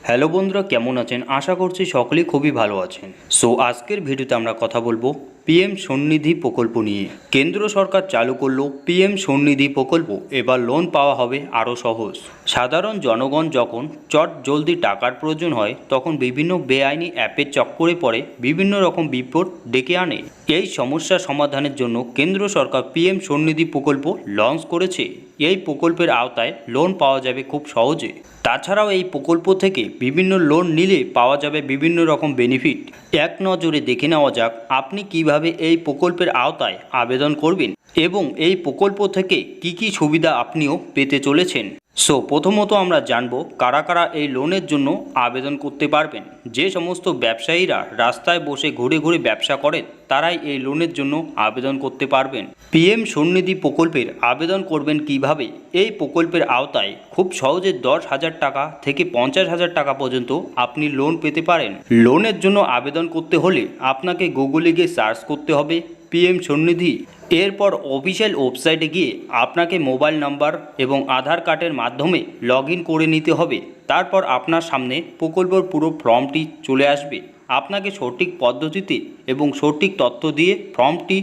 Hello বন্ধুরা, কেমন আছেন? আশা করছি সকলেই খুবই ভালো আছেন। সো আজকের ভিডিওতে আমরা কথা বলবো পিএম স্বনিধি প্রকল্প নিয়ে। কেন্দ্র সরকার চালু করলো পিএম স্বনিধি প্রকল্প। এবার লোন পাওয়া হবে আরও সহজ। সাধারণ জনগণ যখন চট জলদি টাকার প্রয়োজন হয় তখন বিভিন্ন বেআইনি অ্যাপের চক্করে পড়ে বিভিন্ন রকম বিপদ ডেকে আনে। এই সমস্যা সমাধানের জন্য কেন্দ্র সরকার পিএম স্বনিধি প্রকল্প লঞ্চ করেছে। এই প্রকল্পের আওতায় লোন পাওয়া যাবে খুব সহজে। তাছাড়াও এই প্রকল্প থেকে বিভিন্ন লোন নিলে পাওয়া যাবে বিভিন্ন রকম বেনিফিট। এক নজরে দেখে নেওয়া যাক আপনি কিভাবে এই প্রকল্পের আওতায় আবেদন করবেন এবং এই প্রকল্প থেকে কি কি সুবিধা আপনিও পেতে চলেছেন। সো প্রথমত আমরা জানব কারা কারা এই লোনের জন্য আবেদন করতে পারবেন। যে সমস্ত ব্যবসায়ীরা রাস্তায় বসে ঘুরে ঘুরে ব্যবসা করেন তারাই এই লোনের জন্য আবেদন করতে পারবেন। পিএম স্বনিধি প্রকল্পের আবেদন করবেন কিভাবে? এই প্রকল্পের আওতায় খুব সহজে 10,000 টাকা থেকে 50,000 টাকা পর্যন্ত আপনি লোন পেতে পারেন। লোনের জন্য আবেদন করতে হলে আপনাকে গুগলে গিয়ে সার্চ করতে হবে পিএম স্বনিধি। এরপর অফিসিয়াল ওয়েবসাইটে গিয়ে আপনাকে মোবাইল নাম্বার এবং আধার কার্ডের মাধ্যমে লগ ইন করে নিতে হবে। তারপর আপনার সামনে প্রকল্পের পুরো ফর্মটি চলে আসবে। আপনাকে সঠিক পদ্ধতিতে এবং সঠিক তথ্য দিয়ে ফর্মটি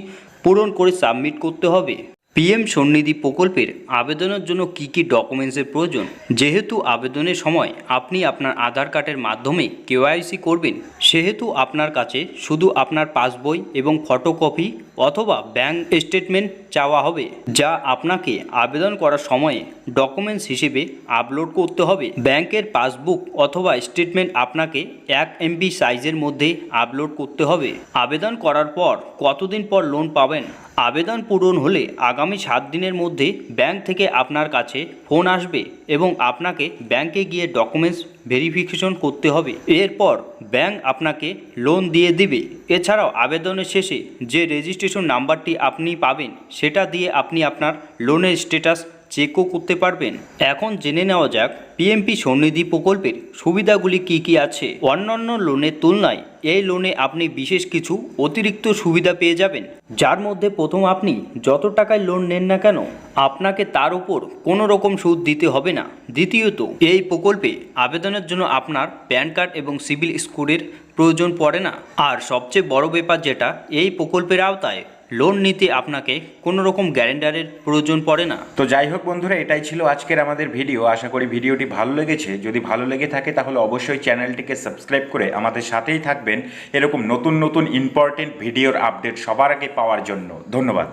পূরণ করে সাবমিট করতে হবে। পিএম স্বনিধি প্রকল্পের আবেদনের জন্য কি কি ডকুমেন্টসের প্রয়োজন? যেহেতু আবেদনের সময় আপনি আপনার আধার কার্ডের মাধ্যমে কেওয়াইসি করবেন, সেহেতু আপনার কাছে শুধু আপনার পাসবই এবং ফটোকপি অথবা ব্যাংক স্টেটমেন্ট চাওয়া হবে, যা আপনাকে আবেদন করার সময়ে ডকুমেন্টস হিসেবে আপলোড করতে হবে। ব্যাংকের পাসবুক অথবা স্টেটমেন্ট আপনাকে 1 MB সাইজের মধ্যে আপলোড করতে হবে। আবেদন করার পর কতদিন পর লোন পাবেন? আবেদন পূরণ হলে আগামী 7 দিনের মধ্যে ব্যাংক থেকে আপনার কাছে ফোন আসবে এবং আপনাকে ব্যাংকে গিয়ে ডকুমেন্টস ভেরিফিকেশন করতে হবে। এরপর ব্যাংক আপনাকে লোন দিয়ে দিবে। এছাড়াও আবেদনের শেষে যে রেজিস্ট্রেশন নাম্বারটি আপনি পাবেন সেটা দিয়ে আপনি আপনার লোনের স্ট্যাটাস চেকও করতে পারবেন। এখন জেনে নেওয়া যাক পিএমপি স্বনিধি প্রকল্পের সুবিধাগুলি কি কি আছে। অন্যান্য লোনের তুলনায় এই লোনে আপনি বিশেষ কিছু অতিরিক্ত সুবিধা পেয়ে যাবেন, যার মধ্যে প্রথম, আপনি যত টাকায় লোন নেন না কেন আপনাকে তার উপর কোনো রকম সুদ দিতে হবে না। দ্বিতীয়ত, এই প্রকল্পে আবেদনের জন্য আপনার প্যান কার্ড এবং সিবিল স্কোরের প্রয়োজন পড়ে না। আর সবচেয়ে বড় ব্যাপার যেটা, এই প্রকল্পের আওতায় লোন নিতে আপনাকে কোনো রকম গ্যারেন্টারের প্রয়োজন পড়ে না। তো যাই হোক বন্ধুরা, এটাই ছিল আজকের আমাদের ভিডিও। আশা করি ভিডিওটি ভালো লেগেছে। যদি ভালো লেগে থাকে তাহলে অবশ্যই চ্যানেলটিকে সাবস্ক্রাইব করে আমাদের সাথেই থাকবেন এরকম নতুন নতুন ইম্পর্টেন্ট ভিডিওর আপডেট সবার আগে পাওয়ার জন্য। ধন্যবাদ।